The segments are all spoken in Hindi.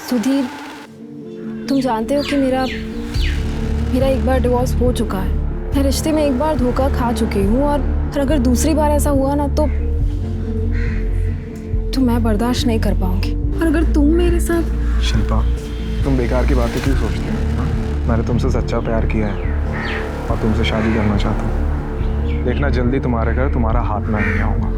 सुधीर, तुम जानते हो कि मेरा एक बार डिवोर्स हो चुका है। मैं रिश्ते में एक बार धोखा खा चुकी हूँ और अगर दूसरी बार ऐसा हुआ ना तो मैं बर्दाश्त नहीं कर पाऊंगी। और अगर तुम मेरे साथ। शिल्पा, तुम बेकार की बातें क्यों सोचती हो? मैंने तुमसे सच्चा प्यार किया है और तुमसे शादी करना चाहता हूँ। देखना जल्दी तुम्हारे घर तुम्हारा हाथ में नहीं आऊंगा।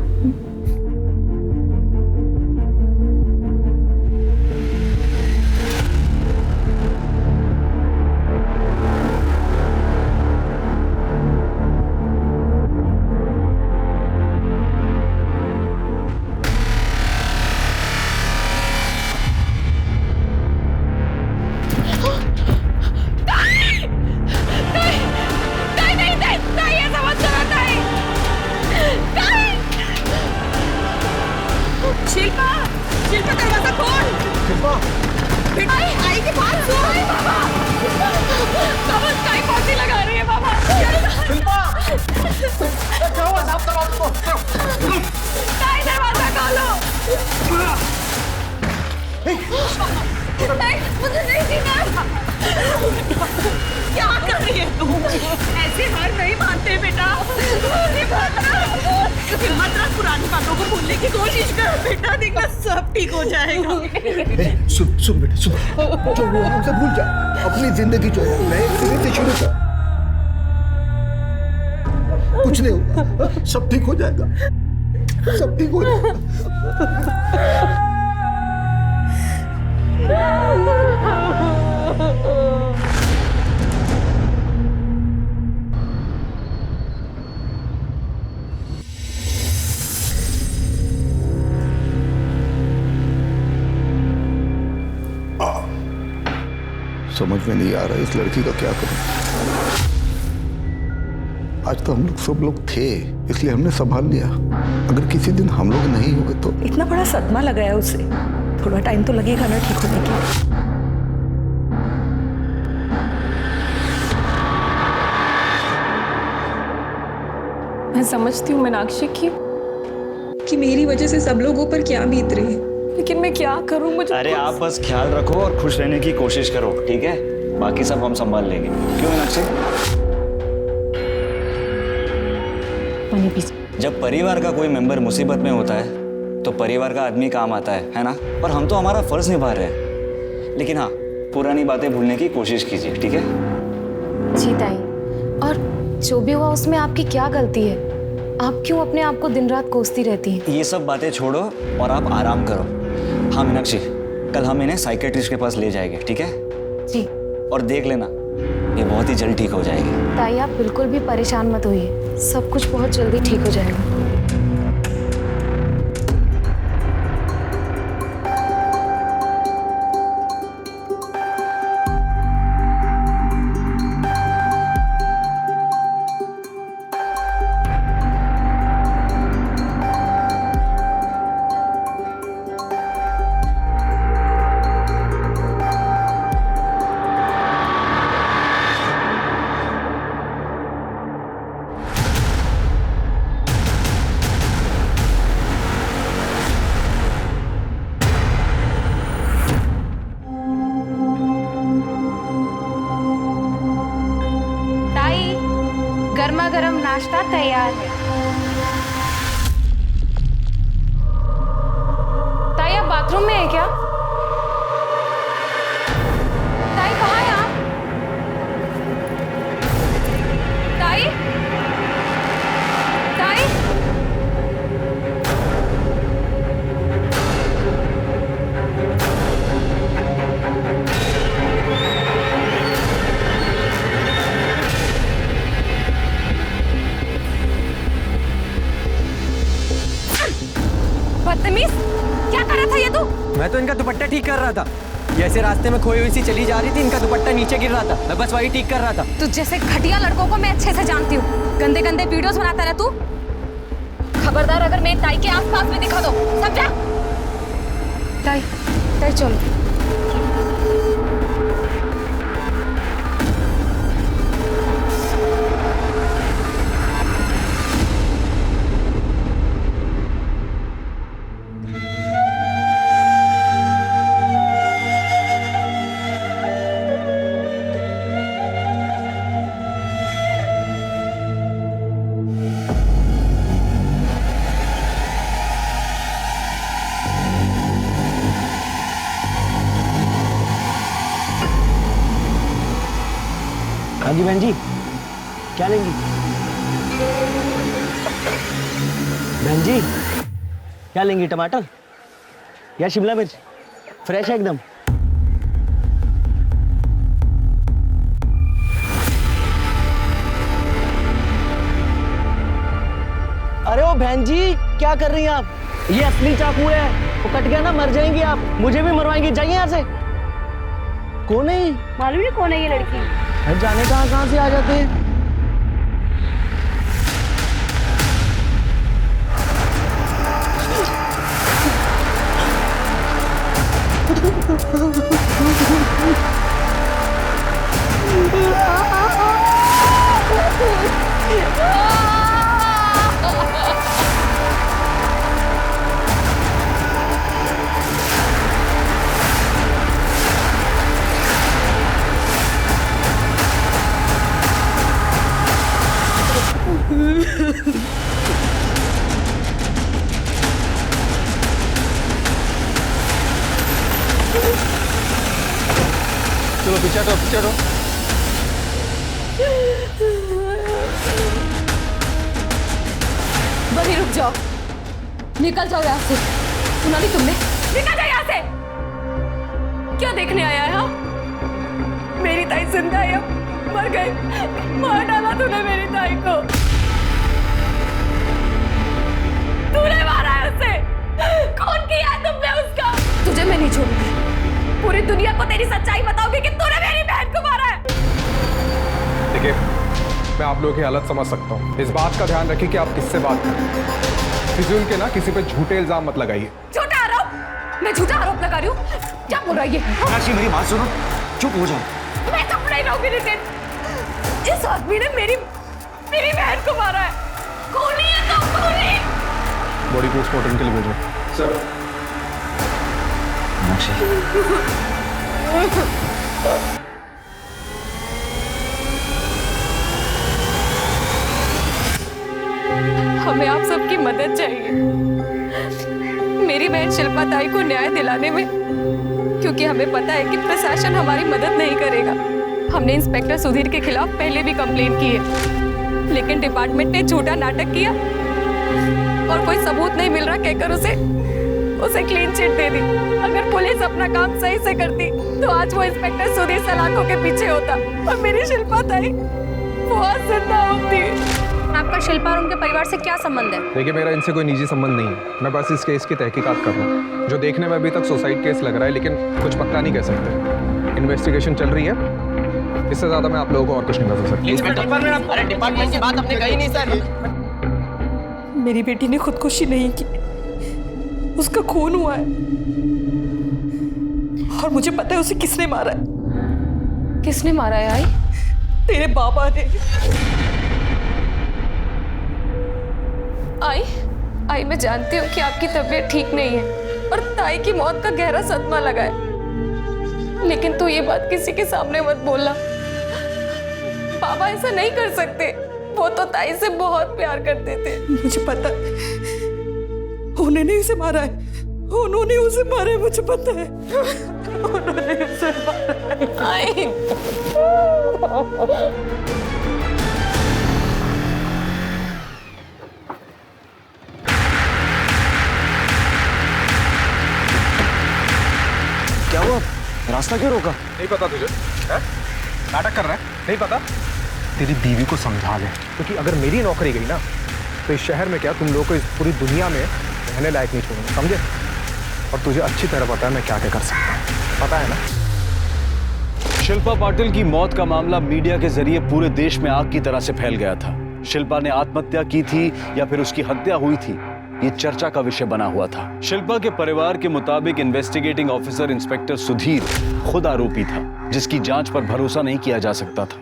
शिल्पा, शिल्पा दरवाजा खोल। शिल्पा, आई के पास सो। बाबा काई पौधी लगा रही है बाबा। शिल्पा, क्या हुआ? साफ करो उसको। काई दरवाजा खोलो। मुझे नहीं जीना। क्या कर रही है तू? ऐसे हार नहीं मानते बेटा। हिम्मत रख, पुरानी बातों को भूलने की कोशिश कर बेटा, देखना सब ठीक हो जाएगा। सुन बेटा, सुन। जो हुआ हमसे भूल जा, अपनी जिंदगी जो है नए सिरे से शुरू कर। कुछ नहीं होगा, सब ठीक हो जाएगा, सब ठीक हो जाएगा। समझ में नहीं आ रहा इस लड़की का क्या करूं। आज तो हम लोग सब लोग थे इसलिए हमने संभाल लिया। अगर किसी दिन हम लोग नहीं हुए तो। इतना बड़ा सदमा लगा है उसे, थोड़ा टाइम तो लगेगा ना ठीक होने के। मैं समझती हूँ मीनाक्षी कि मेरी वजह से सब लोगों पर क्या बीत रही है, लेकिन मैं क्या करूँ? मुझे अरे आप बस ख्याल रखो और खुश रहने की कोशिश करो, ठीक है? बाकी सब हम संभाल लेंगे। क्यों मीनाक्षी? जब परिवार का कोई मेंबर मुसीबत में होता है तो परिवार का आदमी काम आता है ना? और हम तो हमारा फर्ज निभा रहे हैं। लेकिन हाँ, पुरानी बातें भूलने की कोशिश कीजिए, ठीक है? जी ताई, और जो भी हुआ उसमें आपकी क्या गलती है? आप क्यों अपने आप को दिन रात कोसती रहती हैं? ये सब बातें छोड़ो और आप आराम करो। हाँ मीनाक्षी, कल हम इन्हें साइकेट्रिस्ट के पास ले जाएंगे, ठीक है? जी। और देख लेना, ये बहुत ही जल्द ठीक हो जाएगी। ताई आप बिल्कुल भी परेशान मत होइए, सब कुछ बहुत जल्दी ठीक हो जाएगा। गर्मा गर्म नाश्ता तैयार है। ताई आप बाथरूम में है क्या? ताई कहाँ है आप? ताई, ताई, बदतमीज, क्या कर रहा था ये तू? मैं तो इनका दुपट्टा ठीक कर रहा था। ये ऐसे रास्ते में खोई हुई सी चली जा रही थी, इनका दुपट्टा नीचे गिर रहा था, मैं बस वही ठीक कर रहा था। तू जैसे घटिया लड़कों को मैं अच्छे से जानती हूँ। गंदे गंदे वीडियोस बनाता रहा तू। खबरदार अगर मेरी ताई के आसपास में दिखा दो, समझा? ताई, ताई चलो। हाँ जी बहन जी, क्या लेंगी? बहन जी क्या लेंगी, टमाटर या शिमला मिर्च? फ्रेश है एकदम। अरे ओ बहन जी, क्या कर रही हैं आप? ये असली चाकू है, वो कट गया ना मर जाएंगी आप, मुझे भी मरवाएंगी। जाइए यहाँ से। कौन है? मालूम नहीं कौन है ये लड़की। अरे जाने कहाँ से आ जाते हैं। चलो पीछे हटो। वहीं रुक जाओ, निकल जाओ यहाँ से। सुना नहीं तुमने? निकल जाओ यहाँ से। क्या देखने आया है? हाँ, मेरी ताई जिंदा है या मर गई? मार डाला तूने मेरी ताई को। तूने मारा है उसे। कौन किया है तुमने उसका? तुझे मैं नहीं छोड़ूंगी। पूरी दुनिया को तेरी सच्चाई बताओगी कि तूने मेरी बहन को मारा है। देखिए, मैं आप लोगों की हालत समझ सकता हूँ। इस बात का ध्यान रखिए कि आप किससे बात करें। फिजूल के ना किसी पे झूठे इल्जाम मत लगाइए। झूठा आरोप? मैं झूठा आरोप लगा रही हूँ? क्या बोल रहा है ये? मीनाक्षी मेरी बात सुनो, चुप हो जाओ। मैं चुप नहीं रहूंगी नितिन। इस आदमी ने मेरी बहन को मारा है। खूनी है तो खूनी। बॉडी पोस्टमार्टम के लिए भेजो। सर। हमें आप सबकी मदद चाहिए मेरी बहन शिल्पा ताई को न्याय दिलाने में, क्योंकि हमें पता है कि प्रशासन हमारी मदद नहीं करेगा। हमने इंस्पेक्टर सुधीर के खिलाफ पहले भी कंप्लेन की है, लेकिन डिपार्टमेंट ने झूठा नाटक किया और कोई सबूत नहीं मिल रहा कहकर उसे क्लीन चिट दे दी। अगर पुलिस अपना काम सही से करती तो आज वो इंस्पेक्टर सुधीर सलाखों के पीछे होता और मेरी शिल्पा ताई वो आज जिंदा होती। आपका शिल्पा और उनके परिवार से क्या संबंध है? देखिए, मेरा इनसे कोई निजी संबंध नहीं है। मैं बस इस केस की तहकीकात कर रहा हूँ, जो देखने में अभी तक सुसाइड केस लग रहा है, लेकिन कुछ पक्का नहीं कह सकते। इन्वेस्टिगेशन चल रही है, इससे ज्यादा मैं आप लोगों को और कुछ नहीं बता सकता। अरे डिपार्टमेंट की बात आपने कही नहीं सर। मेरी बेटी ने खुदकुशी नहीं की, उसका खून हुआ है और मुझे पता है उसे किसने मारा है। किसने मारा है? आई? तेरे बाबा ने। आई मैं जानती हूँ कि आपकी तबीयत ठीक नहीं है और ताई की मौत का गहरा सदमा लगा है, लेकिन तू ये बात किसी के सामने मत बोलना। बाबा ऐसा नहीं कर सकते, वो तो ताई से बहुत प्यार करते थे। मुझे पता है उन्होंने उसे मारा है, उन्होंने उसे मारा है, मुझे पता है उन्होंने उसे मारा है। आई क्या हुआ? रास्ता क्यों रोका? नहीं पता तुझे? है? नाटक कर रहा है? नहीं पता? तेरी बीवी को समझा ले, क्योंकि अगर मेरी नौकरी गई ना तो इस शहर में क्या तुम लोगों को इस पूरी दुनिया में रहने लायक नहीं छोड़ूंगा, समझे? और तुझे अच्छी तरह पता है मैं क्या क्या कर सकता हूँ, पता है ना? शिल्पा पाटिल की मौत का मामला मीडिया के जरिए पूरे देश में आग की तरह से फैल गया था। शिल्पा ने आत्महत्या की थी या फिर उसकी हत्या हुई थी, ये चर्चा का विषय बना हुआ था। शिल्पा के परिवार के मुताबिक इन्वेस्टिगेटिंग ऑफिसर इंस्पेक्टर सुधीर खुद आरोपी था, जिसकी जांच पर भरोसा नहीं किया जा सकता था।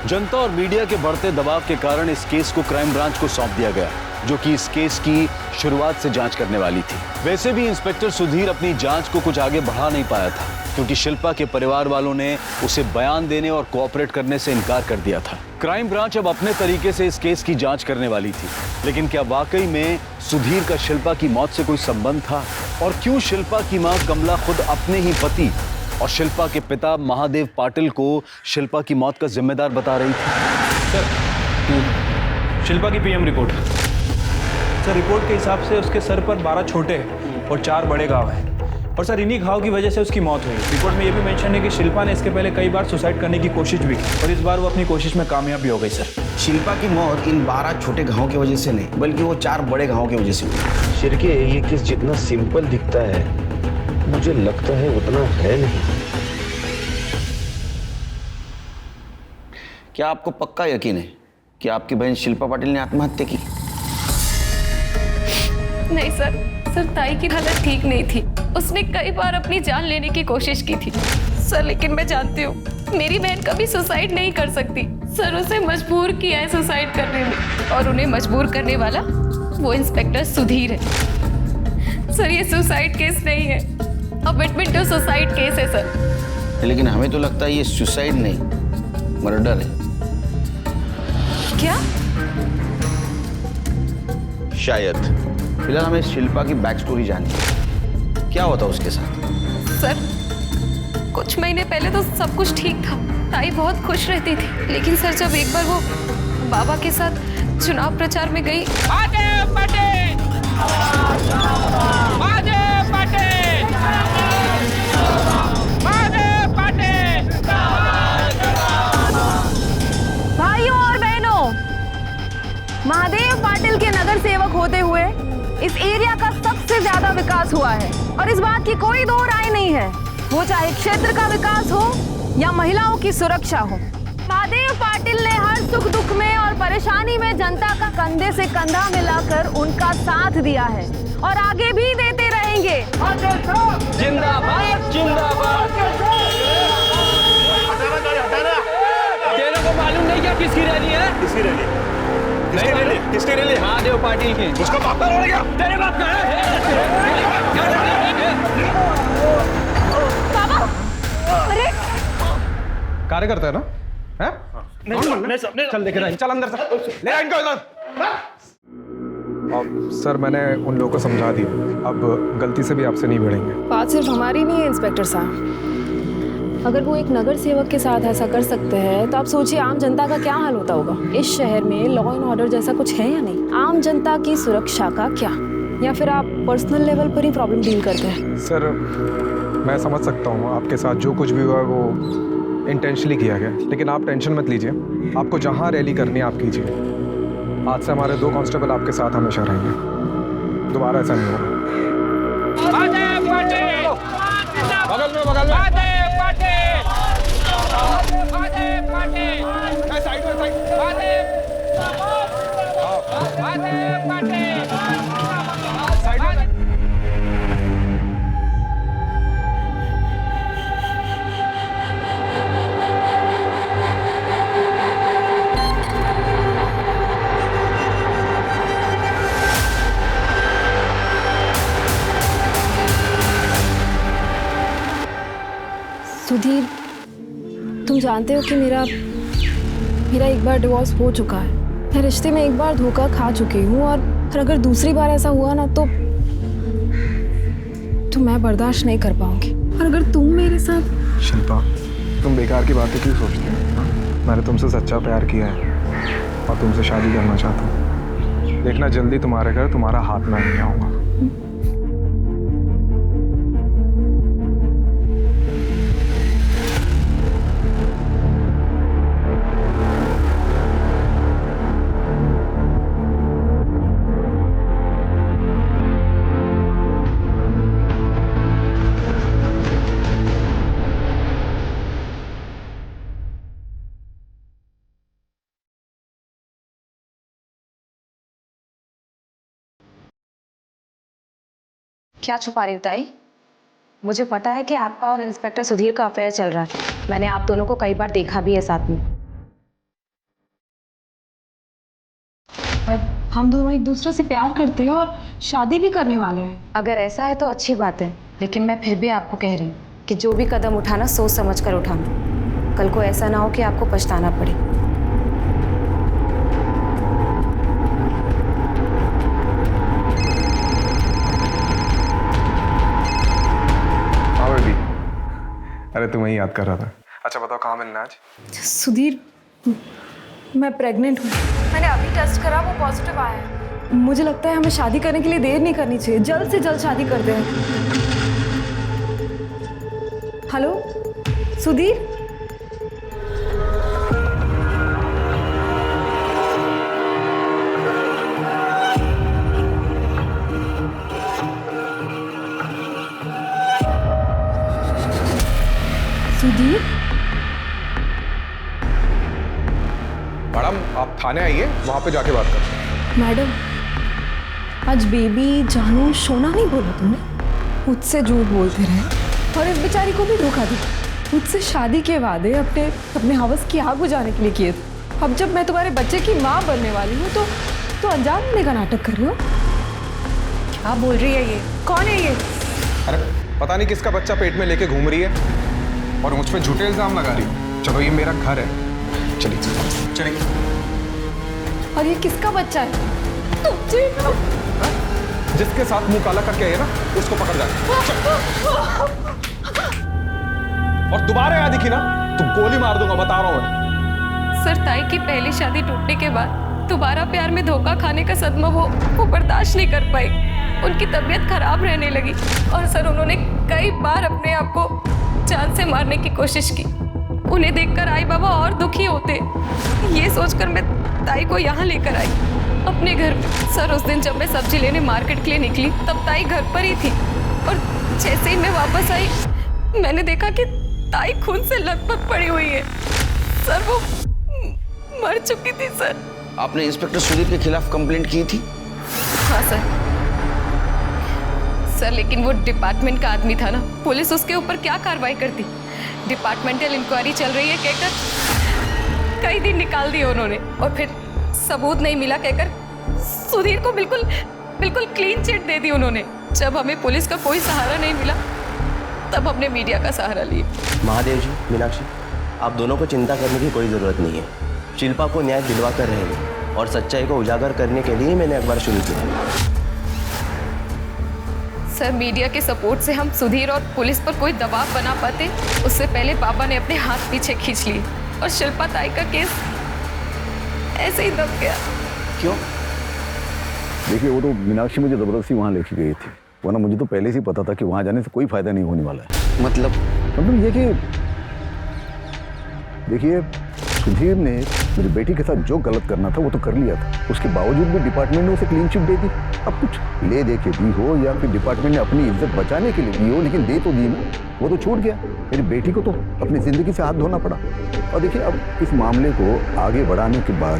जनता और मीडिया के बढ़ते दबाव के कारण इस केस को क्राइम ब्रांच को सौंप दिया गया, जो कि इस केस की शुरुआत से जांच करने वाली थी। वैसे भी इंस्पेक्टर सुधीर अपनी जांच को कुछ आगे बढ़ा नहीं पाया था, क्योंकि शिल्पा के परिवार वालों ने उसे बयान देने और कोऑपरेट करने से इनकार कर दिया था। क्राइम ब्रांच अब अपने तरीके से इस केस की जांच करने वाली थी, लेकिन क्या वाकई में सुधीर का शिल्पा की मौत से कोई संबंध था? और क्यों शिल्पा की मां कमला खुद अपने ही पति और शिल्पा के पिता महादेव पाटिल को शिल्पा की मौत का जिम्मेदार बता रही थी। शिल्पा की पीएम रिपोर्ट। सर रिपोर्ट के हिसाब से उसके सर पर 12 छोटे और 4 बड़े घाव हैं और सर इन्हीं घाव की वजह से उसकी मौत हुई। रिपोर्ट में ये भी मेंशन है कि शिल्पा ने इसके पहले कई बार सुसाइड करने की कोशिश भी की और इस बार वो अपनी कोशिश में कामयाब भी हो गई। सर शिल्पा की मौत इन 12 छोटे घावों की वजह से नहीं बल्कि वो 4 बड़े घावों की वजह से हुई। शिरके, ये केस जितना सिंपल दिखता है मुझे लगता है उतना है नहीं। क्या आपको पक्का यकीन है कि आपकी बहन शिल्पा पाटिल ने आत्महत्या की? नहीं सर ताई की हालत ठीक नहीं थी। उसने कई बार अपनी जान लेने की कोशिश की थी सर, लेकिन मैं जानती हूँ मेरी बहन कभी सुसाइड नहीं कर सकती। सर उसे मजबूर किया है सुसाइड करने में और उन्हें मजबूर करने वाला वो इंस्पेक्टर सुधीर है। सर ये सुसाइड केस नहीं है, अमिटमेंट टू सुसाइड केस है सर। लेकिन हमें तो लगता है ये सुसाइड नहीं, मर्डर है। क्या? शायद। फिलहाल हमें शिल्पा की बैक स्टोरी जाननी है। क्या होता उसके साथ? सर कुछ महीने पहले तो सब कुछ ठीक था, ताई बहुत खुश रहती थी, लेकिन सर जब एक बार वो बाबा के साथ चुनाव प्रचार में गई। भाइयों और बहनों, महादेव पाटिल के नगर सेवक होते हुए इस एरिया का सबसे ज्यादा विकास हुआ है और इस बात की कोई दो राय नहीं है, वो चाहे क्षेत्र का विकास हो या महिलाओं की सुरक्षा हो। महादेव पाटिल ने हर सुख दुख में और परेशानी में जनता का कंधे से कंधा मिलाकर उनका साथ दिया है और आगे भी देते रहेंगे। जिंदाबाद जिंदाबाद। तेरे को मालूम नहीं क्या किसकी रैली है? किसकी रैली? किसकी रैली? महादेव पाटिल की। उसका बाप का रोड गया। तेरे बाप का अरे कार्यकर्ता है ना? हैं? चल लेके चल अंदर से ले इनको इधर। सर मैंने उन लोगों को समझा दिया, अब गलती से भी आपसे नहीं भिड़ेंगे। बात सिर्फ हमारी नहीं है इंस्पेक्टर साहब, अगर वो एक नगर सेवक के साथ ऐसा कर सकते हैं तो आप सोचिए आम जनता का क्या हाल होता होगा। इस शहर में लॉ एंड ऑर्डर जैसा कुछ है या नहीं? आम जनता की सुरक्षा का क्या? या फिर आप पर्सनल लेवल पर ही प्रॉब्लम डील करते हैं? सर मैं समझ सकता हूँ आपके साथ जो कुछ भी हुआ है वो इंटेंशनली किया गया, लेकिन आप टेंशन मत लीजिए। आपको जहाँ रैली करनी है आप कीजिए। आज से हमारे 2 कांस्टेबल आपके साथ हमेशा रहेंगे, दोबारा ऐसा नहीं होगा। बगल में साइड में सुधीर, तुम जानते हो कि मेरा एक बार डिवोर्स हो चुका है। मैं रिश्ते में एक बार धोखा खा चुकी हूँ और अगर दूसरी बार ऐसा हुआ ना तो मैं बर्दाश्त नहीं कर पाऊंगी। और अगर तुम मेरे साथ। शिल्पा, तुम बेकार की बातें क्यों सोचती हो? मैंने तुमसे सच्चा प्यार किया है और तुमसे शादी करना चाहता हूँ। देखना जल्दी तुम्हारे घर तुम्हारा हाथ में नहीं आऊँगा। क्या छुपा रही हो ताई? मुझे पता है कि आपका और इंस्पेक्टर सुधीर का अफेयर चल रहा है। मैंने आप दोनों को कई बार देखा भी है साथ में। हम दोनों एक दूसरे से प्यार करते हैं और शादी भी करने वाले हैं। अगर ऐसा है तो अच्छी बात है, लेकिन मैं फिर भी आपको कह रही हूँ कि जो भी कदम उठाना सोच समझ कर उठाना। कल को ऐसा ना हो कि आपको पछताना पड़े। अरे तुम्हें याद कर रहा था। अच्छा बताओ कहाँ मिलना है आज? सुधीर, मैं प्रेग्नेंट हूँ। मैंने अभी टेस्ट करा, वो पॉजिटिव आया है। मुझे लगता है हमें शादी करने के लिए देर नहीं करनी चाहिए, जल्द से जल्द शादी कर दें। हेलो सुधीर, सुधीर, मैडम आप थाने आइए, वहाँ पे जाके बात करते हैं। मैडम आज बेबी जानू सोना नहीं बोला तुमने, मुझसे झूठ बोलते रहे और इस बेचारी को भी धोखा दी। मुझसे शादी के वादे अपने हवस की आग बुझाने के लिए किए थे। अब जब मैं तुम्हारे बच्चे की माँ बनने वाली हूँ तो अनजान होने का नाटक कर रही हो। क्या बोल रही है ये? कौन है ये? अरे पता नहीं किसका बच्चा पेट में लेके घूम रही है और मुझ पे झूठे इल्जाम लगा रही है। चलो ये मेरा घर है, चलिए चलिए। और ये किसका बच्चा है? जिसके साथ मुंह काला करके आए ना उसको पकड़ जाए। और दोबारा याद दिखी ना तो गोली मार दूंगा, बता रहा हूँ मैं। सर ताई की पहली शादी टूटने के बाद दोबारा प्यार में धोखा खाने का सदमा वो बर्दाश्त नहीं कर पाई। उनकी तबीयत खराब रहने लगी और सर उन्होंने कई बार अपने आप को जान से मारने की कोशिश की। उन्हें देखकर आई बाबा और दुखी होते। ये सोचकर मैं ताई को यहाँ लेकर आई अपने घर में। सर उस दिन जब मैं सब्जी लेने मार्केट के लिए निकली तब ताई घर पर ही थी और जैसे ही मैं वापस आई मैंने देखा कि ताई खून से लथपथ पड़ी हुई है। सर वो मर चुकी थी। सर आपने इंस्पेक्टर सुधीर के खिलाफ कंप्लेंट की थी? हाँ सर लेकिन वो डिपार्टमेंट का आदमी था ना, पुलिस उसके ऊपर क्या कार्रवाई करती। डिपार्टमेंटल इंक्वायरी चल रही है कहकर कई दिन निकाल दिए उन्होंने और फिर सबूत नहीं मिला कहकर सुधीर को बिल्कुल क्लीन चिट दे दी उन्होंने। जब हमें पुलिस का कोई सहारा नहीं मिला तब हमने मीडिया का सहारा लिया। महादेव जी, मीनाक्षी, आप दोनों को चिंता करने की कोई ज़रूरत नहीं है। शिल्पा को न्याय दिलवा कर रहेंगे और सच्चाई को उजागर करने के लिए मैंने अखबार शुरू किया। सर मीडिया के सपोर्ट से हम सुधीर और पुलिस पर कोई दबाव बना पाते उससे पहले पापा ने अपने हाथ पीछे खींच लिए और शिल्पा ताई का केस ऐसे ही दब गया। क्यों? देखिए वो तो मीनाक्षी मुझे ज़बरदस्ती वहाँ लेके गई थी, वरना मुझे तो पहले से ही पता था कि वहाँ जाने से कोई फ़ायदा नहीं होने वाला है। मतलब ये कि देखिए सुधीर ने मेरी बेटी के साथ जो गलत करना था वो तो कर लिया था, उसके बावजूद भी डिपार्टमेंट ने उसे क्लीन चिट दे दी। अब कुछ ले दे के दी हो या फिर डिपार्टमेंट ने अपनी इज्जत बचाने के लिए दी हो, लेकिन दे तो दी ना, वो तो छूट गया। मेरी बेटी को तो अपनी ज़िंदगी से हाथ धोना पड़ा। और देखिए अब इस मामले को आगे बढ़ाने के बाद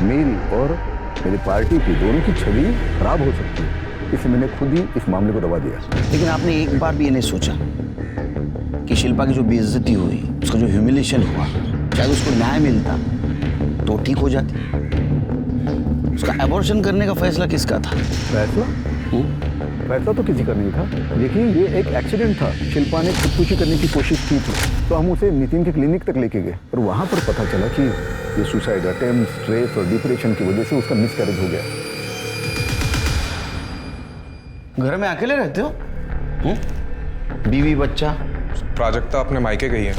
मेरी और मेरी पार्टी की दोनों की छवि खराब हो सकती है, इसलिए मैंने खुद ही इस मामले को दबा दिया। लेकिन आपने एक बार भी ये नहीं सोचा कि शिल्पा की जो बेइज्जती हुई, उसका जो ह्यूमिलेशन हुआ, शायद उसको न्याय मिलता तो ठीक हो जाती। उसका एबॉर्शन करने का फैसला किसका था? फैसला? फैसला तो किसी का नहीं था। देखिए ये एक एक्सीडेंट था, शिल्पा ने खुदकुशी करने की कोशिश की थी तो हम उसे नितिन के क्लिनिक तक लेके गए और वहाँ पर पता चला कि ये सुसाइड अटेम्प्ट, स्ट्रेस और डिप्रेशन की वजह से उसका मिसकैरेज हो गया। घर में अकेले रहते हो? बीवी बच्चा? प्राजक्ता अपने मायके गई है,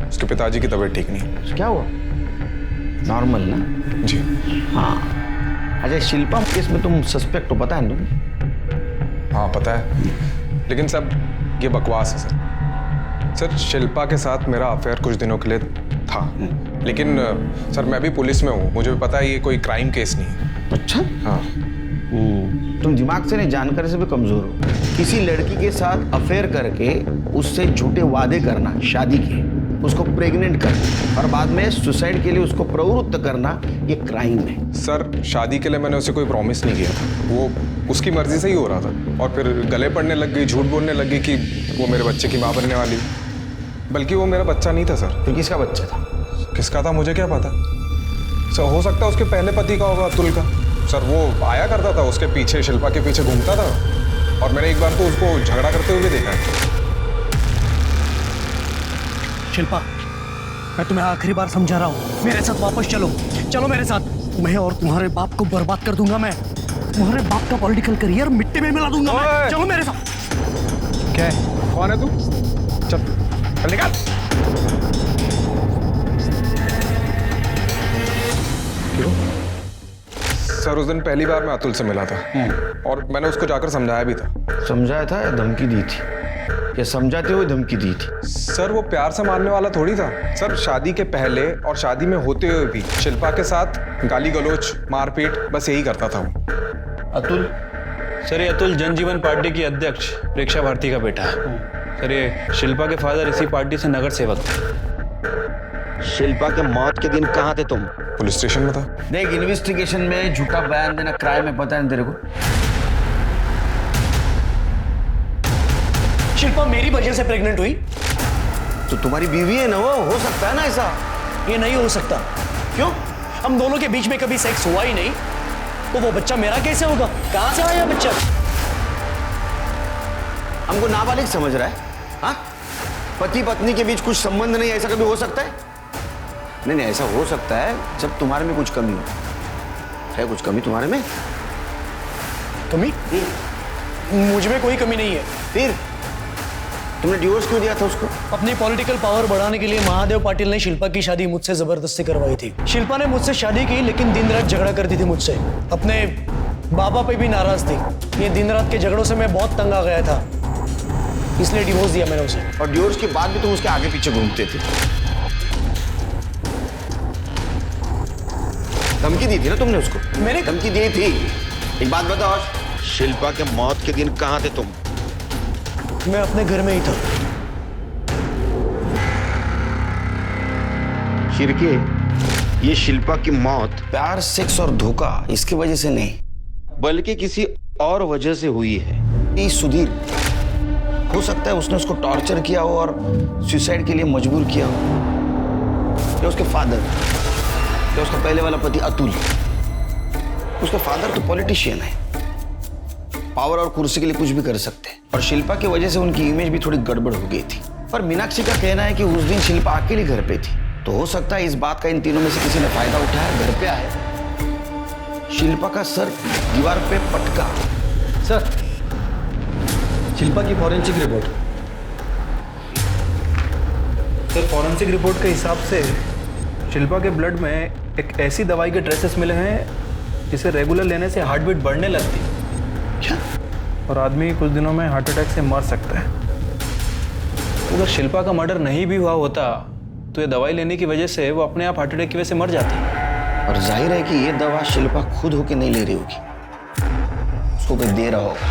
उसके पिताजी की तबीयत ठीक नहीं है। क्या हुआ? नॉर्मल ना? जी हाँ। अच्छा शिल्पा केस में तुम सस्पेक्ट हो, पता है तुम्हें? हाँ पता है, लेकिन सब ये बकवास है सर। शिल्पा के साथ मेरा अफेयर कुछ दिनों के लिए था, लेकिन सर मैं भी पुलिस में हूँ, मुझे भी पता है ये कोई क्राइम केस नहीं है। अच्छा? हाँ। तुम दिमाग से नहीं, जानकारी से भी कमजोर हो। किसी लड़की के साथ अफेयर करके उससे झूठे वादे करना, शादी के, उसको प्रेग्नेंट करना और बाद में सुसाइड के लिए उसको प्रवृत्त करना, ये क्राइम है। सर शादी के लिए मैंने उसे कोई प्रॉमिस नहीं किया था, वो उसकी मर्जी से ही हो रहा था और फिर गले पड़ने लग गई, झूठ बोलने लग गई कि वो मेरे बच्चे की माँ बनने वाली, बल्कि वो मेरा बच्चा नहीं था सर। फिर किसका बच्चा था? किसका था मुझे क्या पता सर, हो सकता है उसके पहले पति का होगा, अतुल का। सर वो आया करता था उसके पीछे, शिल्पा के पीछे घूमता था और मैंने एक बार तो उसको झगड़ा करते हुए देखा है। शिल्पा, मैं तुम्हें आखिरी बार समझा रहा हूँ, मेरे साथ वापस चलो, चलो मेरे साथ। तुम्हें और तुम्हारे बाप को बर्बाद कर दूंगा मैं, तुम्हारे बाप का पॉलिटिकल करियर मिट्टी में मिला दूंगा मैं। चलो मेरे साथ। क्या है? कौन है तू? चल चल निकाल। क्यों? सर उस दिन पहली बार मैं अतुल से मिला था और मैंने उसको जाकर समझाया भी था। समझाया था या धमकी दी थी, या समझाते हुए धमकी दी थी? सर वो प्यार से मारने वाला थोड़ी था। सर शादी के पहले और शादी में होते हुए भी शिल्पा के साथ गाली गलौज, मारपीट, बस यही करता था वो। अतुल? सर ये अतुल जनजीवन पार्टी की अध्यक्ष प्रेक्षा भारती का बेटा है। सर ये शिल्पा के फादर इसी पार्टी से नगर सेवक थे। शिल्पा के मौत के दिन कहाँ थे तुम? पुलिस स्टेशन में था। देख, इन्वेस्टिगेशन में झूठा बयान देना क्राइम है, पता है तेरे को? शिल्पा मेरी वजह से प्रेग्नेंट हुई? तो तुम्हारी बीवी है ना वो, हो सकता है ना ऐसा? ये नहीं हो सकता। क्यों? हम दोनों के बीच में कभी सेक्स हुआ ही नहीं, तो वो बच्चा मेरा कैसे होगा? कहां से आया बच्चा? हमको नाबालिग समझ रहा है? हाँ, पति पत्नी के बीच कुछ संबंध नहीं, ऐसा कभी हो सकता है? नहीं नहीं, ऐसा हो सकता है जब तुम्हारे में कुछ कमी हो। है कुछ कमी तुम्हारे में? कमी? मुझ में कोई कमी नहीं है। फिर तुमने डिवोर्स क्यों दिया था उसको? अपनी पॉलिटिकल पावर बढ़ाने के लिए महादेव पाटिल ने शिल्पा की शादी मुझसे जबरदस्ती करवाई थी। शिल्पा ने मुझसे शादी की, लेकिन दिन रात झगड़ा करती थी मुझसे। अपने बाबा पे भी नाराज थी। ये दिन रात के झगड़ों से मैं बहुत तंग आ गया था, इसलिए डिवोर्स दिया मैंने उसे। और डिवोर्स के बाद भी तुम उसके आगे पीछे घूमते थे। धमकी दी थी ना तुमने उसको? मैंने धमकी दी थी। एक बात बताओ, शिल्पा के मौत के दिन कहाँ थे तुम? मैं अपने घर में ही था। शिरके, ये शिल्पा की मौत प्यार, सेक्स और धोखा इसकी वजह से नहीं, बल्कि किसी और वजह से हुई है। ये सुधीर, हो सकता है उसने उसको टॉर्चर किया हो और सुसाइड के लिए मजबूर किया हो। या उसके फादर, या उसका पहले वाला पति अतुल। उसका फादर तो पॉलिटिशियन है, पावर और कुर्सी के लिए कुछ भी कर सकते हैं। और शिल्पा की वजह से उनकी इमेज भी थोड़ी गड़बड़ हो गई थी। पर मीनाक्षी का कहना है कि उस दिन शिल्पा अकेली घर पे थी, तो हो सकता है इस बात का इन तीनों में से किसी ने फायदा उठाया, घर पे आए, शिल्पा का सर दीवार पे पटका। सर, शिल्पा की forensic report. Sir forensic report के हिसाब से शिल्पा के ब्लड में एक ऐसी दवाई के ट्रेसेस मिले हैं जिसे रेगुलर लेने से हार्ट बीट बढ़ने लगती है। क्या? और आदमी कुछ दिनों में हार्ट अटैक से मर सकता है। अगर शिल्पा का मर्डर नहीं भी हुआ होता तो ये दवाई लेने की वजह से वो अपने आप हार्ट अटैक की वजह से मर जाती। और जाहिर है कि ये दवा शिल्पा खुद होके नहीं ले रही होगी, उसको कोई दे रहा होगा।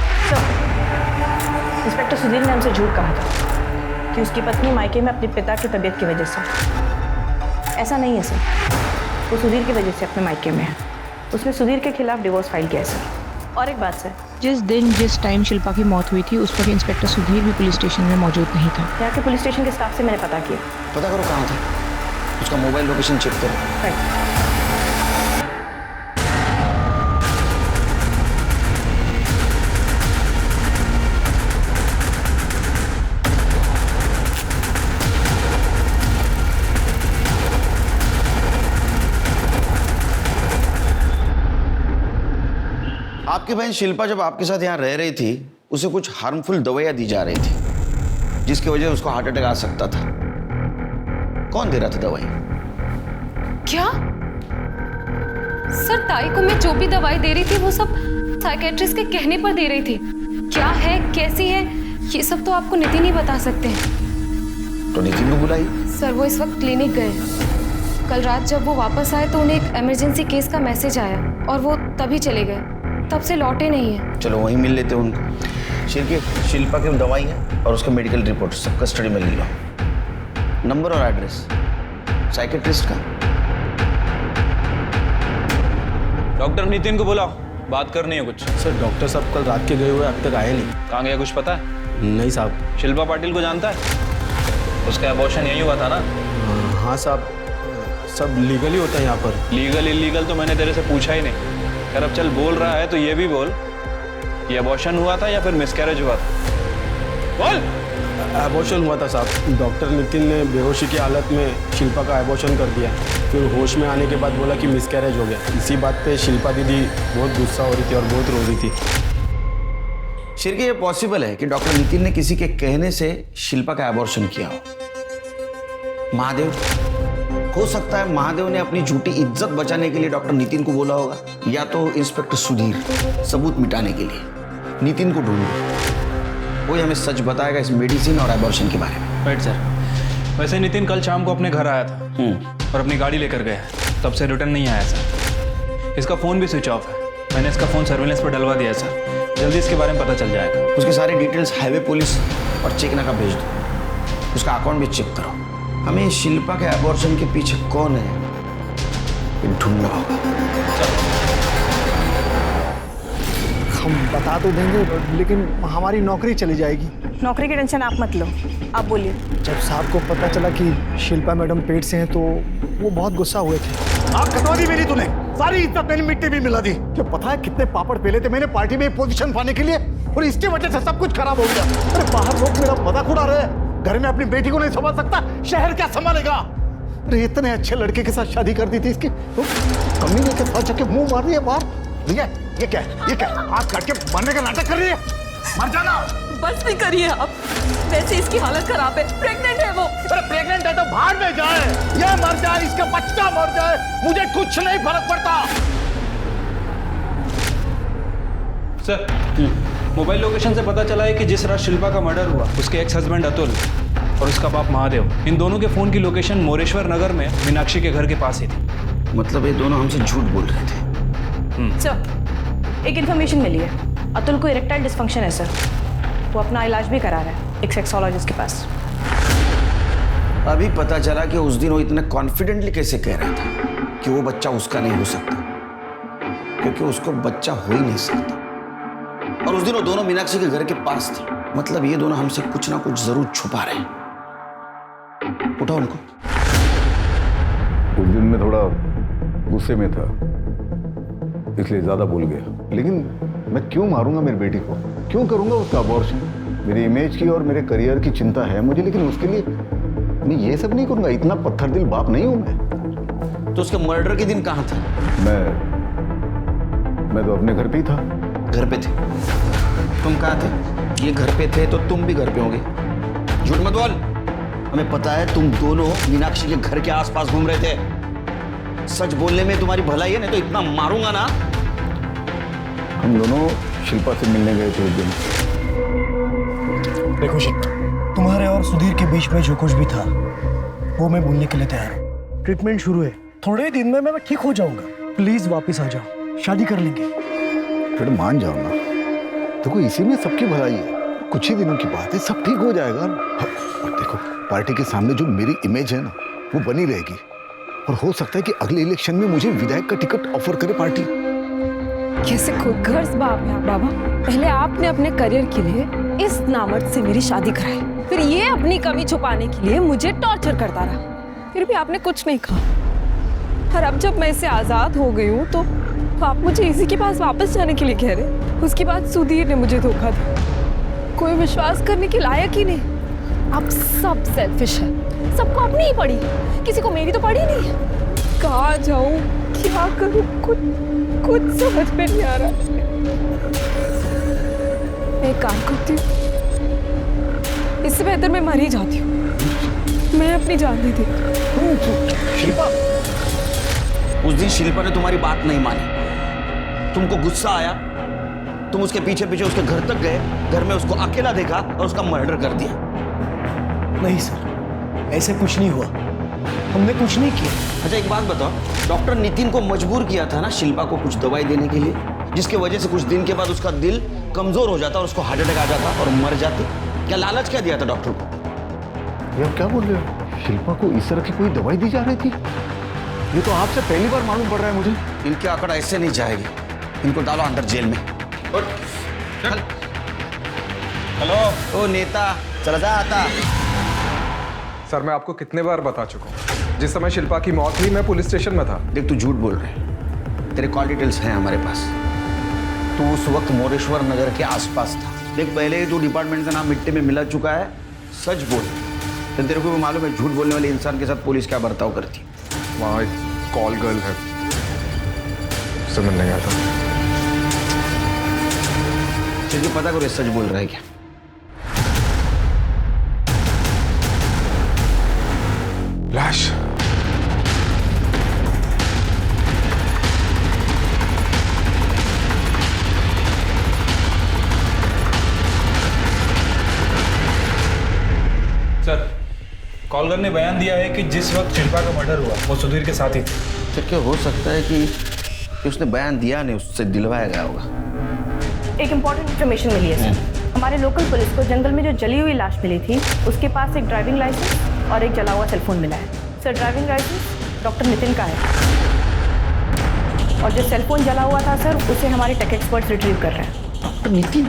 इंस्पेक्टर सुधीर ने हमसे झूठ कहा था कि उसकी पत्नी मायके में अपने पिता की तबीयत की वजह से। ऐसा नहीं है सर, वो सुधीर की वजह से अपने मायके में है। उसने सुधीर के खिलाफ डिवोर्स फाइल किया है सर। और एक बात सर, जिस दिन जिस टाइम शिल्पा की मौत हुई थी उस वक्त इंस्पेक्टर सुधीर भी पुलिस स्टेशन में मौजूद नहीं था। यहाँ के पुलिस स्टेशन के स्टाफ से मैंने पता किया। पता करो कहाँ था, उसका मोबाइल लोकेशन चेक करो। राइट। आपकी बहन शिल्पा जब आपके साथ यहाँ रह रही थी, उसे कुछ हार्मफुल दवाइयाँ दी जा रही थी जिसकी वजह से उसको हार्ट अटैक आ सकता था। कौन दे रहा था दवाई? क्या? सर ताई को मैं जो भी दवाई दे रही थी वो सब साइकेट्रिस्ट के कहने पर दे रही थी। क्या है, कैसी है, ये सब तो आपको नितिन ही बता सकते हैं। तो नितिन को बुलाई। सर वो इस वक्त क्लिनिक गए। कल रात जब वो वापस आए तो उन्हें एक इमरजेंसी केस का मैसेज आया और वो तभी चले गए, तब से लौटे नहीं है। चलो वहीं मिल लेते हैं उनको। शिल्पा की दवाई है और उसका मेडिकल रिपोर्ट सब कस्टडी में ले लो। नंबर और एड्रेस साइकेट्रिस्ट का। डॉक्टर नितिन को बुलाओ, बात करनी है कुछ। सर डॉक्टर साहब कल रात के गए हुए, अब तक आए नहीं। कहाँ गया कुछ पता है? नहीं साहब। शिल्पा पाटिल को जानता है? उसका अबॉर्शन यही हुआ था ना? हाँ साहब, सब लीगली होता है यहाँ पर। लीगल इलीगल तो मैंने तेरे से पूछा ही नहीं। अगर अब चल बोल रहा है तो ये भी बोल, ये अबॉर्शन हुआ था या फिर मिसकैरेज हुआ था? बोल। अबॉर्शन हुआ था साहब। डॉक्टर नितिन ने बेहोशी की हालत में शिल्पा का अबॉर्शन कर दिया, फिर होश में आने के बाद बोला कि मिसकैरेज हो गया। इसी बात पे शिल्पा दीदी बहुत गुस्सा हो रही थी और बहुत रो रही थी। शिरके, ये पॉसिबल है कि डॉक्टर नितिन ने किसी के कहने से शिल्पा का अबॉर्शन किया हो। महादेव, हो सकता है महादेव ने अपनी झूठी इज्जत बचाने के लिए डॉक्टर नितिन को बोला होगा, या तो इंस्पेक्टर सुधीर सबूत मिटाने के लिए नितिन को ढूंढो, वही हमें सच बताएगा इस मेडिसिन और एबॉर्शन के बारे में। Right sir. वैसे नितिन कल शाम को अपने घर आया था और अपनी गाड़ी लेकर गया, तब से रिटर्न नहीं आया सर। इसका फ़ोन भी स्विच ऑफ है। मैंने इसका फ़ोन सर्विलेंस पर डलवा दिया सर, जल्दी इसके बारे में पता चल जाएगा। उसके सारे डिटेल्स हाईवे पुलिस और चेकना का भेज दो, उसका अकाउंट भी चेक करो। हमें शिल्पा के एबॉर्शन के पीछे कौन है ये ढूंढना होगा। हम बता तो देंगे लेकिन हमारी नौकरी चली जाएगी। नौकरी की टेंशन आप मत लो, आप बोलिए। जब साहब को पता चला कि शिल्पा मैडम पेट से हैं तो वो बहुत गुस्सा हुए थे। आग कटवा दी मेरी तूने, सारी इज्जत मेरी मिट्टी भी मिला दी। क्या पता है कितने पापड़ पेले थे मैंने पार्टी में पोजीशन पाने के लिए, और इसकी वजह से सब कुछ खराब हो गया। अरे बाहर लोग मेरा मजाक उड़ा रहे हैं, घर में अपनी बेटी को नहीं संभाल सकता, शहर क्या संभालेगा। अरे इतने अच्छे लड़के के साथ शादी कर दी थी इसकी, तो कमीने के साथ जाके मुंह मार रही है बाहर। भैया ये क्या है, ये क्या है? हाथ काट के मरने का नाटक कर रही है, मर जाना। बस भी करिए आप, वैसे इसकी हालत खराब है, प्रेग्नेंट है वो। अरे प्रेग्नेंट है तो बाहर में जाए, ये मर जाए, इसका बच्चा मर जाए, मुझे कुछ नहीं फर्क पड़ता। सर, मोबाइल लोकेशन से पता चला है कि जिस रात शिल्पा का मर्डर हुआ, उसके एक्स हस्बैंड अतुल और उसका बाप महादेव, इन दोनों के फ़ोन की लोकेशन मोरेश्वर नगर में मीनाक्षी के घर के पास ही थी। मतलब ये दोनों हमसे झूठ बोल रहे थे। सर, एक इन्फॉर्मेशन मिली है, अतुल को इरेक्टाइल डिस्फंक्शन है सर, वो अपना इलाज भी करा रहा है एक सेक्सोलॉजिस्ट के पास। अभी पता चला कि उस दिन वो इतने कॉन्फिडेंटली कैसे कह रहा था कि वो बच्चा उसका नहीं हो सकता, क्योंकि उसको बच्चा हो ही नहीं सकता। और उस दिन वो दोनों मीनाक्षी के घर के पास थे। मतलब ये दोनों हमसे कुछ ना कुछ जरूर छुपा रहे हैं। उठाओ उनको। उस दिन मैं थोड़ा गुस्से में था, इसलिए ज्यादा बोल गया। लेकिन मैं क्यों मारूंगा मेरी बेटी को, क्यों करूंगा उसका अबॉर्शन? मेरी इमेज की और मेरे करियर की चिंता है मुझे, लेकिन उसके लिए मैं ये सब नहीं करूंगा। इतना पत्थर दिल बाप नहीं हूं मैं। तो उसके मर्डर के दिन कहाँ था? मैं तो अपने घर पे ही था। घर पे थे? तुम कहाँ थे? ये घर पे थे तो तुम भी घर पे होंगे। झूठ मत बोल। हमें पता है तुम दोनों मीनाक्षी के घर के आसपास घूम रहे थे। सच बोलने में तुम्हारी भलाई है, नहीं तो इतना मारूंगा ना। हम दोनों शिल्पा से मिलने गए थे उस दिन। देखो शिल्पा, तुम्हारे और सुधीर के बीच में जो कुछ भी था वो मैं भूलने के लिए तैयार हूँ। ट्रीटमेंट शुरू है, थोड़े ही दिन में मैं ठीक हो जाऊंगा। प्लीज वापस आ जाओ, शादी कर लेंगे। फिर मान जाओ ना, देखो इसी में सबकी भलाई है। कुछ ही दिनों की बात है, सब ठीक हो जाएगा। और देखो पार्टी के सामने जो मेरी इमेज है ना वो बनी रहेगी, और हो सकता है कि अगले इलेक्शन में मुझे विधायक का टिकट ऑफर करे पार्टी। कैसे खुदगर्ज बाप है आप बाबा। पहले आपने अपने करियर के लिए इस नामर्द से मेरी शादी कराई, फिर ये अपनी कमी छुपाने के लिए मुझे टॉर्चर करता रहा, फिर भी आपने कुछ नहीं कहा। और अब जब मैं इससे आजाद हो गई हूँ तो आप मुझे इसी के पास वापस जाने के लिए कह रहे। उसके बाद सुधीर ने मुझे धोखा दिया, कोई विश्वास करने के लायक ही नहीं। आप सब सेल्फिश है, सबको अपनी ही पड़ी, किसी को मेरी तो पड़ी नहीं है। कहाँ जाऊँ, क्या करूँ, कुछ समझ में नहीं आ रहा। मैं एक काम करती हूँ, इससे बेहतर मैं मर ही जाती हूँ। मैं अपनी जान दे देती। शिल्पा, उस दिन शिल्पा ने तुम्हारी बात नहीं मानी, तुमको गुस्सा आया, तुम उसके पीछे पीछे उसके घर तक गए, घर में उसको अकेला देखा और उसका मर्डर कर दिया। नहीं सर, ऐसे कुछ नहीं हुआ, हमने कुछ नहीं किया। अच्छा एक बात बताओ, डॉक्टर नितिन को मजबूर किया था ना शिल्पा को कुछ दवाई देने के लिए, जिसकी वजह से कुछ दिन के बाद उसका दिल कमजोर हो जाता और उसको हार्ट अटैक आ जाता और मर जाती। क्या लालच क्या दिया था डॉक्टर को? ये आप क्या बोल रहे हो? शिल्पा को इस तरह की कोई दवाई दी जा रही थी? ये तो आपसे पहली बार मालूम पड़ रहा है मुझे। इनके आंकड़ा ऐसे नहीं जाएगी, इनको डालो अंदर जेल में। हेलो ओ नेता, चला जा आता। सर मैं आपको कितने बार बता चुका हूँ, जिस समय शिल्पा की मौत हुई मैं पुलिस स्टेशन में था। देख तू झूठ बोल रहे है, तेरे कॉल डिटेल्स हैं हमारे पास। तू उस वक्त मोरेश्वर नगर के आसपास था। देख पहले ही तू डिपार्टमेंट का नाम मिट्टी में मिला चुका है, सच बोल। तो तेरे को भी मालूम है झूठ बोलने वाले इंसान के साथ पुलिस क्या बर्ताव करती। वहाँ एक कॉल गर्ल है, उससे मिलने गया था। तुझे पता करो सच बोल रहा है क्या? कॉलर ने बयान दिया है कि जिस वक्त शिल्पा का मर्डर हुआ वो सुधीर के साथ ही थे। तो क्या हो सकता है कि उसने बयान दिया नहीं, उससे दिलवाया गया होगा। एक इम्पोर्टेंट इन्फॉर्मेशन मिली है सर। हमारे लोकल पुलिस को जंगल में जो जली हुई लाश मिली थी उसके पास एक ड्राइविंग लाइसेंस और एक जला हुआ सेलफोन मिला है। Sir driving licence doctor Nitin का है और जो सेलफोन जला हुआ था सर उसे हमारे टेक एक्सपर्ट्स रिट्रीव कर रहे हैं। डॉक्टर नितिन,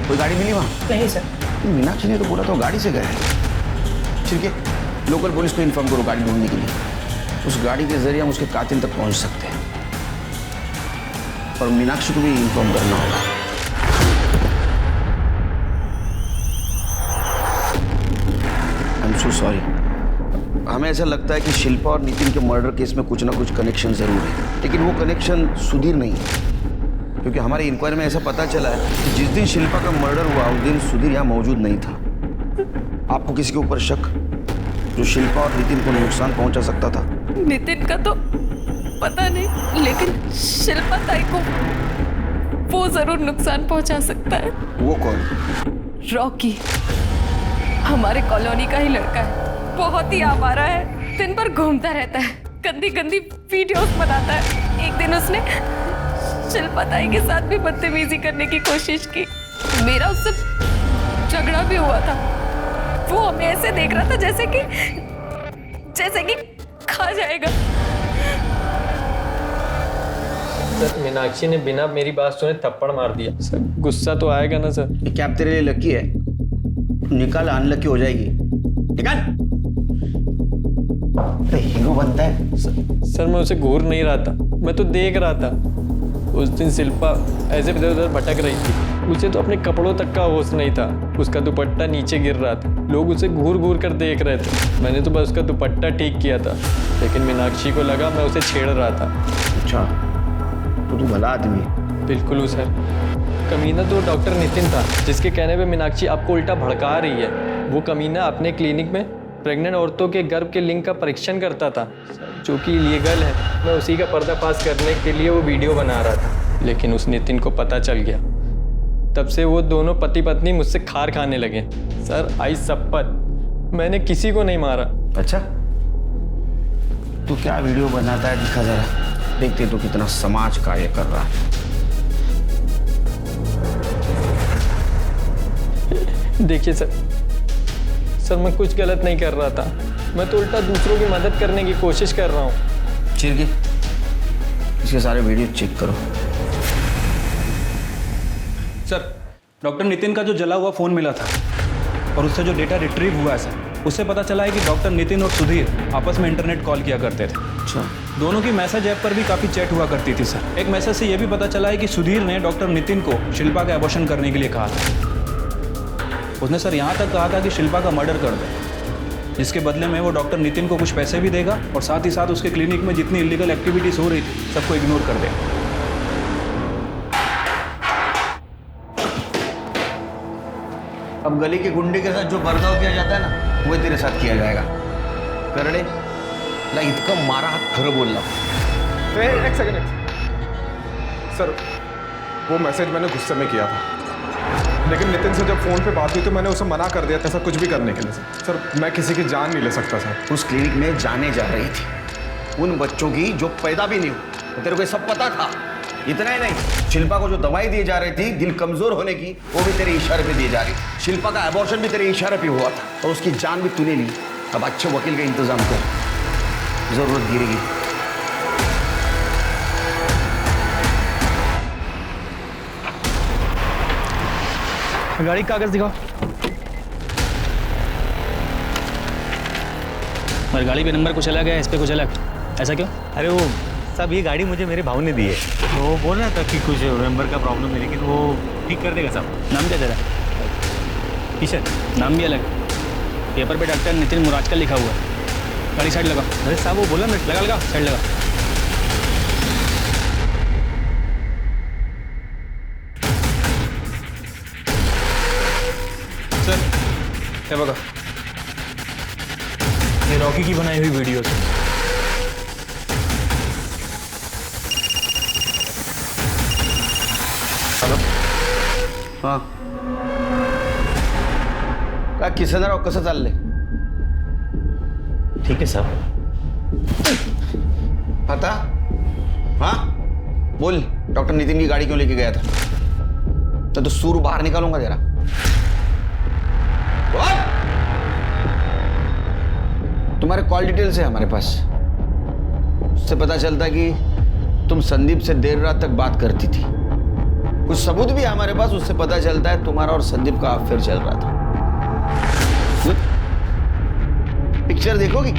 कोई गाड़ी मिली वहाँ? नहीं सर। मीनाक्षी ने तो बोला तो गाड़ी से गए हैं। ठीक है, लोकल पुलिस को इन्फॉर्म करो गाड़ी ढूंढने के लिए। उस गाड़ी के जरिए हम उसके कातिल तक पहुंच सकते हैं और मीनाक्षी को भी इन्फॉर्म करना होगा। I am so sorry. हमें ऐसा लगता है कि शिल्पा और नितिन के मर्डर केस में कुछ ना कुछ कनेक्शन जरूर है, लेकिन वो कनेक्शन सुधीर नहीं है, क्योंकि हमारी इंक्वायरी में ऐसा पता चला है कि जिस दिन शिल्पा का मर्डर हुआ उस दिन सुधीर यहाँ मौजूद नहीं था। आपको किसी के ऊपर शक जो शिल्पा और नितिन को नुकसान पहुंचा सकता था? नितिन का तो पता नहीं, लेकिन शिल्पा ताई को वो जरूर नुकसान पहुंचा सकता है। वो कौन? रॉकी, हमारे कॉलोनी का ही लड़का है। बहुत ही आवारा है, दिन भर घूमता रहता है, गंदी गंदी वीडियोस बनाता है। एक दिन उसने शिल्पा ताई के साथ भी बदतमीजी करने की कोशिश की। मेरा उससे झगड़ा भी हुआ था। वो हमें ऐसे देख रहा था जैसे कि खा जाएगा। सर मीनाक्षी ने बिना मेरी बात सुने थप्पड़ मार दिया। सर गुस्सा तो आएगा ना सर? ये कैप तेरे लिए लकी है, निकाल अनलकी हो जाएगी। निकाल। तो हीरो बनता है। सर मैं उसे घूर नहीं रहा था, मैं तो देख रहा था। उस दिन शिल्पा ऐसे इधर उधर भटक रही थी, उसे तो अपने कपड़ों तक का होश नहीं था। उसका दुपट्टा नीचे गिर रहा था, लोग उसे घूर घूर कर देख रहे थे। मैंने तो बस उसका दुपट्टा ठीक किया था, लेकिन मीनाक्षी को लगा मैं उसे छेड़ रहा था। अच्छा, तो तू भला आदमी है। बिल्कुल सर। कमीना तो डॉक्टर नितिन था, जिसके कहने पे मीनाक्षी आपको उल्टा भड़का रही है। वो कमीना अपने क्लिनिक में प्रेग्नेंट औरतों के गर्भ के लिंग का परीक्षण करता था, जो कि इलीगल है। मैं उसी का पर्दाफाश करने के लिए वो वीडियो बना रहा था, लेकिन उस नितिन को पता चल गया। तब से वो दोनों पति पत्नी मुझसे खार खाने लगे। सर आई शपथ, मैंने किसी को नहीं मारा। अच्छा, तू क्या वीडियो बनाता है दिखा जरा, देखते तो कितना समाज कार्य कर रहा है। देखिए सर मैं कुछ गलत नहीं कर रहा था, मैं तो उल्टा दूसरों की मदद करने की कोशिश कर रहा हूँ। चिरगी, इसके सारे वीडियो चेक करो। सर डॉक्टर नितिन का जो जला हुआ फ़ोन मिला था और उससे जो डेटा रिट्रीव हुआ है सर, उससे पता चला है कि डॉक्टर नितिन और सुधीर आपस में इंटरनेट कॉल किया करते थे। अच्छा, दोनों की मैसेज ऐप पर भी काफ़ी चैट हुआ करती थी सर। एक मैसेज से यह भी पता चला है कि सुधीर ने डॉक्टर नितिन को शिल्पा का एबॉर्शन करने के लिए कहा था। उसने सर यहाँ तक कहा था कि शिल्पा का मर्डर कर दे, जिसके बदले में वो डॉक्टर नितिन को कुछ पैसे भी देगा और साथ ही साथ उसके क्लिनिक में जितनी इलीगल एक्टिविटीज़ हो रही थी सबको इग्नोर कर देगा। अब गली के गुंडे के साथ जो बर्ताव किया जाता है ना, वही तेरे साथ किया जाएगा। करड़े ला इतकं मारा हात खरं बोलला। एक सेकंड सर, वो मैसेज मैंने गुस्से में किया था, लेकिन नितिन से जब फोन पे बात हुई तो मैंने उसे मना कर दिया था ऐसा कुछ भी करने के लिए। सर मैं किसी की जान नहीं ले सकता सर। उस क्लिनिक में जाने जा रही थी उन बच्चों की जो पैदा भी नहीं हुई, तेरे को ये सब पता था। इतना ही नहीं, शिल्पा को जो दवाई दी जा रही थी दिल कमजोर होने की, वो भी तेरे इशारे पे दी जा रही थी। शिल्पा का एबॉर्शन भी तेरे इशारे पे हुआ था और उसकी जान भी तूने ली। अब अच्छे वकील का इंतजाम कर, जरूरत गिरेगी। गाड़ी का कागज दिखाओ। और गाड़ी पे नंबर कुछ अलग है, इस पे कुछ अलग, ऐसा क्यों? अरे वो सब ये गाड़ी मुझे मेरे भाव ने दी है, तो वो बोल रहा था कि कुछ नंबर का प्रॉब्लम है, लेकिन वो ठीक कर देगा साहब। नाम क्या तेरा? किशन। नाम भी अलग, पेपर पे डॉक्टर नितिन मुराजकर लिखा हुआ है। गाड़ी साइड लगा। अरे साहब वो बोला मैं लगा साइड लगा। सर ये बघा, ये रॉकी की बनाई हुई वीडियो है। हेलो, हाँ का किसनराव कसं चाललंय? ठीक है साहब. पता? हाँ बोल, डॉक्टर नितिन की गाड़ी क्यों लेके गया था? तो सूर बाहर निकालूंगा तेरा. बोल! तुम्हारे कॉल डिटेल्स है हमारे पास. उससे पता चलता कि तुम संदीप से देर रात तक बात करती थी. कुछ सबूत भी है हमारे पास. उससे पता चलता है तुम्हारा और संदीप का अफेयर चल रहा था. पिक्चर देखोगी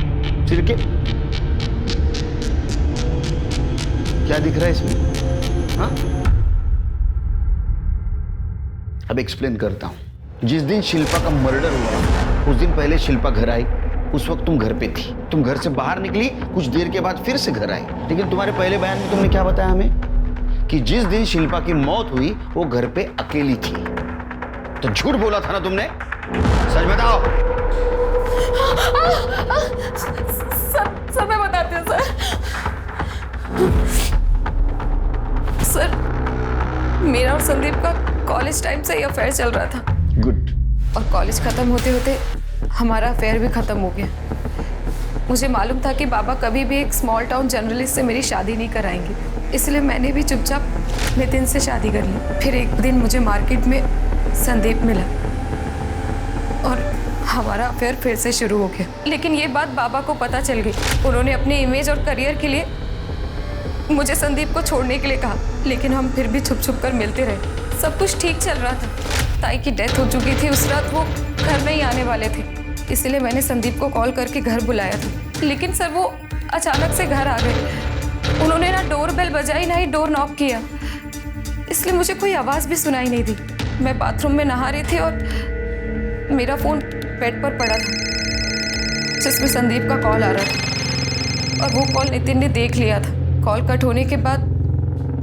फिर के? क्या दिख रहा है इसमें? हाँ, अब एक्सप्लेन करता हूं. जिस दिन शिल्पा का मर्डर हुआ उस दिन पहले शिल्पा घर आई. उस वक्त तुम घर पे थी. तुम घर से बाहर निकली, कुछ देर के बाद फिर से घर आई. लेकिन तुम्हारे पहले बयान में तुमने क्या बताया हमें? कि जिस दिन शिल्पा की मौत हुई वो घर पे अकेली थी. तो झूठ बोला था ना तुमने? सच बताओ. सर मैं बताती हूँ सर. मेरा और संदीप का कॉलेज टाइम से ही अफेयर चल रहा था. गुड. और कॉलेज खत्म होते होते हमारा अफेयर भी खत्म हो गया. मुझे मालूम था कि बाबा कभी भी एक स्मॉल टाउन जर्नलिस्ट से मेरी शादी नहीं कराएंगे, इसलिए मैंने भी चुपचाप नितिन से शादी कर ली. फिर एक दिन मुझे मार्केट में संदीप मिला और हमारा अफेयर फिर से शुरू हो गया. लेकिन ये बात बाबा को पता चल गई. उन्होंने अपने इमेज और करियर के लिए मुझे संदीप को छोड़ने के लिए कहा. लेकिन हम फिर भी छुप छुप कर मिलते रहे. सब कुछ ठीक चल रहा था. ताई की डेथ हो चुकी थी. उस रात वो घर नहीं आने वाले थे, इसलिए मैंने संदीप को कॉल करके घर बुलाया था. लेकिन सर वो अचानक से घर आ गए. उन्होंने ना डोर बेल बजाई ना ही डोर नॉक किया, इसलिए मुझे कोई आवाज़ भी सुनाई नहीं दी. मैं बाथरूम में नहा रही थी और मेरा फ़ोन बेड पर पड़ा था जिसमें संदीप का कॉल आ रहा था. और वो कॉल नितिन ने देख लिया था. कॉल कट होने के बाद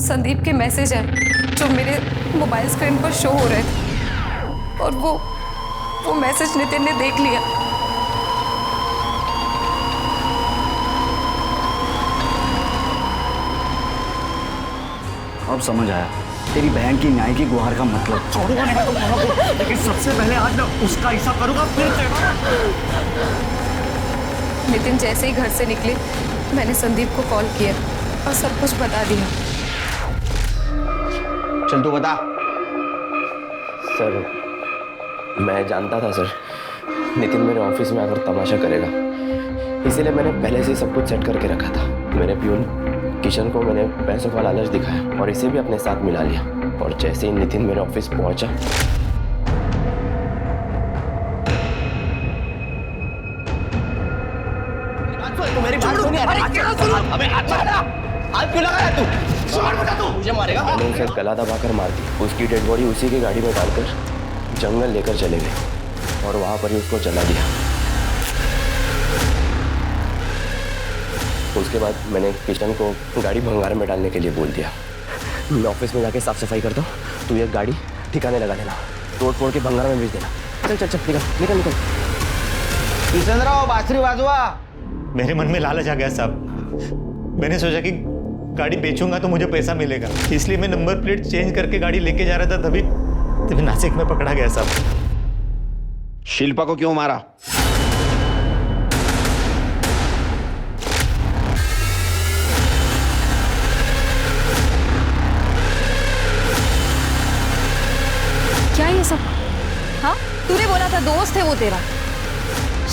संदीप के मैसेज आए जो मेरे मोबाइल स्क्रीन पर शो हो रहे थे. और वो मैसेज नितिन ने देख लिया. अब समझ आया तेरी बहन की न्याय की गुहार का मतलब. छोड़ूंगा नहीं मैं तुम दोनों को, लेकिन सबसे पहले आज मैं उसका हिसाब करूंगा फिर तेरा. नितिन जैसे ही घर से निकले मैंने संदीप को कॉल किया और सब कुछ बता दिया. चल तू बता. सर मैं जानता था सर नितिन मेरे ऑफिस में आकर तमाशा करेगा, इसीलिए मैंने पहले से ही सब कुछ सेट करके रखा था. मेरे प्यून किशन को मैंने पैसों का लालच दिखाया और इसे भी अपने साथ मिला लिया. और जैसे ही नितिन मेरे ऑफिस पहुंचा मेरी बात सुन यार. अबे हाथ क्यों लगाया तू? मुझे मारेगा. मैंने उसे गला दबाकर मार दी. उसकी डेड बॉडी उसी की गाड़ी में डालकर जंगल लेकर चले गए और वहां पर ही उसको जला दिया. उसके बाद मैंने किशन को गाड़ी भंगार में डालने के लिए बोल दिया. मैं ऑफिस में जाके साफ सफाई करता हूँ, तू ये गाड़ी ठिकाने लगा देना, तोड़ फोड़ के भंगार में भेज देना. चल चल चल निकल निकल निकल. किसनराव बांसुरी वाजवा. मेरे मन में लालच आ गया साहब. मैंने सोचा कि गाड़ी बेचूंगा तो मुझे पैसा मिलेगा, इसलिए मैं नंबर प्लेट चेंज करके गाड़ी लेके जा रहा था. तभी नासिक में पकड़ा गया साहब. शिल्पा को क्यों मारा? क्या ये सब? हाँ, तूने बोला था दोस्त है वो तेरा.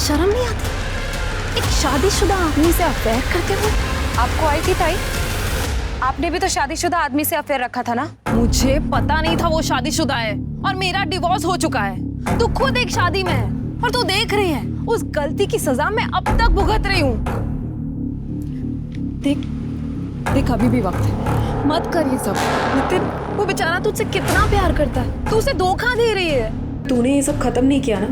शर्म नहीं आती एक शादीशुदा आदमी से अफेयर करते हुए? आपको आई थी ताई? आपने भी तो शादीशुदा आदमी से अफेयर रखा था ना? मुझे पता नहीं था वो शादीशुदा है और मेरा डिवोर्स हो चुका है. तू खुद एक शादी में है और तू देख रही है उस गलती की सजा मैं अब तक भुगत रही हूँ. देख देख अभी भी वक्त है, मत कर ये सब. नितिन वो बेचारा तुझसे कितना प्यार करता है, तू उसे धोखा दे रही है. तूने ये सब खत्म नहीं किया ना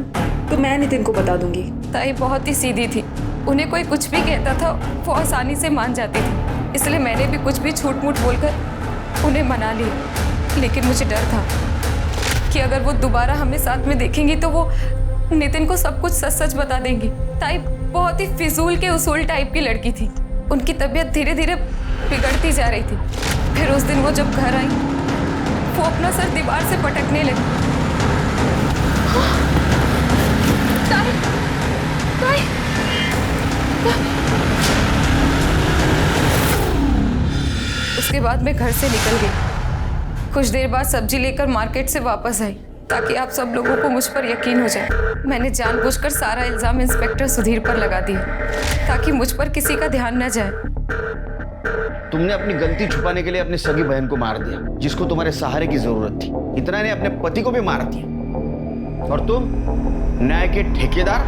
तो मैं नितिन को बता दूंगी. ताई बहुत ही सीधी थी. उन्हें कोई कुछ भी कहता था वो आसानी से मान जाती थी, इसलिए मैंने भी कुछ भी झूठ मूठ बोलकर उन्हें मना लिया. लेकिन मुझे डर था कि अगर वो दोबारा हमें साथ में देखेंगी तो वो नितिन को सब कुछ सच सच बता देंगी. ताई बहुत ही फिजूल के उसूल टाइप की लड़की थी. उनकी तबीयत धीरे धीरे बिगड़ती जा रही थी. फिर उस दिन वो जब घर आई वो अपना सर दीवार से पटकने लगी. बाद मैं घर से निकल गई। कुछ देर बाद सब्जी लेकर मार्केट से वापस आई ताकि आप सब लोगों को मुझ पर यकीन हो जाए। मैंने जानबूझकर सारा इल्जाम इंस्पेक्टर सुधीर पर लगा दिया ताकि मुझ पर किसी का ध्यान न जाए। तुमने अपनी गलती छुपाने के लिए अपनी सगी बहन को मार दिया, जिसको तुम्हारे सहारे की जरूरत थी। इतना ने अपने पति को भी मार दिया, और तुम न्याय के ठेकेदार